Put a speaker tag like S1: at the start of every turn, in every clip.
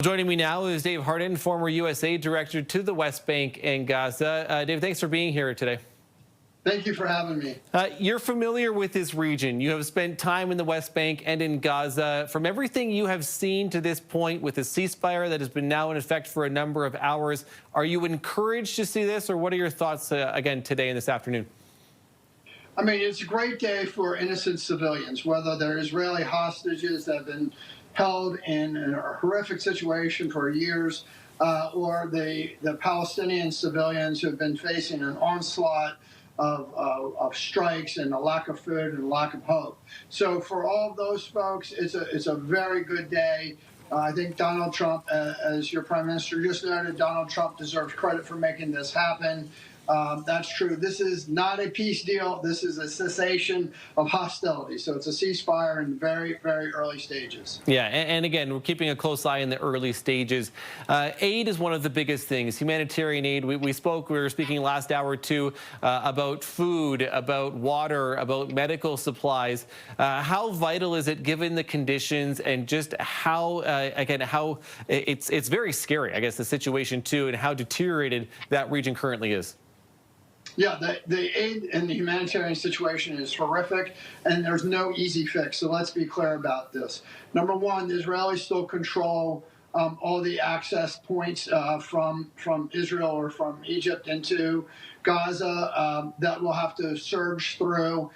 S1: Joining me now is Dave Harden, former USAID director to the West Bank and Gaza. Dave, thanks for being here today.
S2: Thank you for having me.
S1: You're familiar with this region. You have spent time in the West Bank and in Gaza. From everything you have seen to this point with the ceasefire that has been now in effect for a number of hours, are you encouraged to see this, or what are your thoughts again today and this afternoon?
S2: I mean, it's a great day for innocent civilians, whether they're Israeli hostages that have been held in a horrific situation for years, or the Palestinian civilians who have been facing an onslaught of strikes and a lack of food and a lack of hope. So for all of those folks, it's a very good day. I think Donald Trump, as your prime minister just noted, Donald Trump deserves credit for making this happen. That's true. This is not a peace deal. This is a cessation of hostility. So it's a ceasefire in very, very early stages.
S1: Yeah, and again, we're keeping a close eye in the early stages. Aid is one of the biggest things, humanitarian aid. We were speaking last hour too about food, about water, about medical supplies. How vital is it given the conditions and just how, again, how it's very scary, I guess, the situation too, and how deteriorated that region currently is?
S2: Yeah, the aid and the humanitarian situation is horrific, and there's no easy fix. So let's be clear about this. Number one, the Israelis still control all the access points from Israel or from Egypt into Gaza that will have to surge through.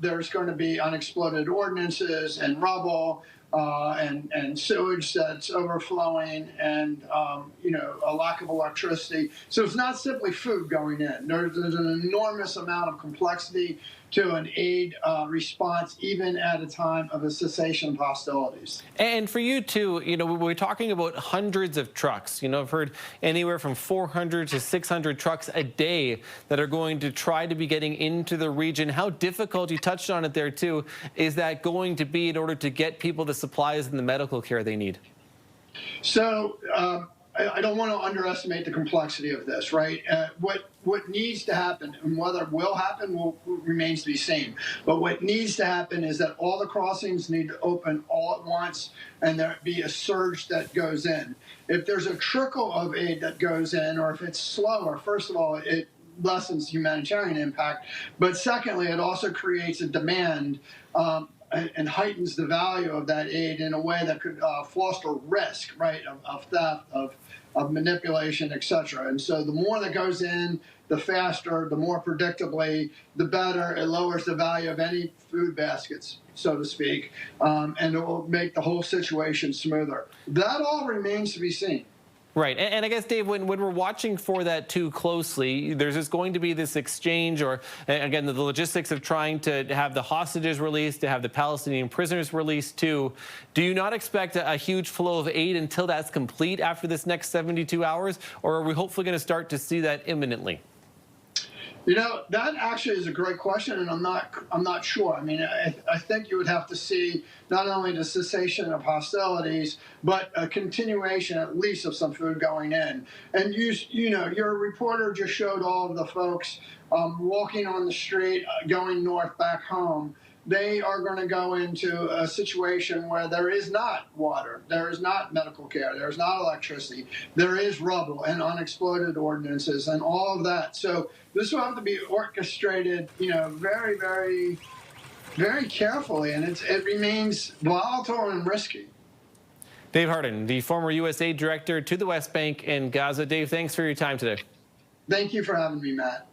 S2: There's going to be unexploded ordnances and rubble. And sewage that's overflowing, and a lack of electricity. So it's not simply food going in. There's an enormous amount of complexity to an aid response, even at a time of a cessation of hostilities.
S1: And for you too, we're talking about hundreds of trucks. I've heard anywhere from 400 to 600 trucks a day that are going to try to be getting into the region. How difficult, you touched on it there too, is that going to be in order to get people the supplies and the medical care they need?
S2: So I don't want to underestimate the complexity of this, right? What needs to happen, and whether it will happen remains to be seen. But what needs to happen is that all the crossings need to open all at once, and there be a surge that goes in. If there's a trickle of aid that goes in, or if it's slower, first of all, it lessens humanitarian impact. But secondly, it also creates a demand and heightens the value of that aid in a way that could foster risk, right, of theft, of manipulation, et cetera. And so the more that goes in, the faster, the more predictably, the better. It lowers the value of any food baskets, so to speak, and it will make the whole situation smoother. That all remains to be seen.
S1: Right. And I guess, Dave, when we're watching for that too closely, there's just going to be this exchange, or, again, the logistics of trying to have the hostages released, to have the Palestinian prisoners released too. Do you not expect a huge flow of aid until that's complete after this next 72 hours, or are we hopefully going to start to see that imminently?
S2: That actually is a great question, and I'm not sure. I mean, I think you would have to see not only the cessation of hostilities, but a continuation, at least, of some food going in. And your reporter just showed all of the folks walking on the street, going north back home. They are going to go into a situation where there is not water, there is not medical care, there is not electricity, there is rubble and unexploded ordnances and all of that. So this will have to be orchestrated, very, very, very carefully, and it remains volatile and risky.
S1: Dave Harden, the former USAID director to the West Bank and Gaza. Dave, thanks for your time today.
S2: Thank you for having me, Matt.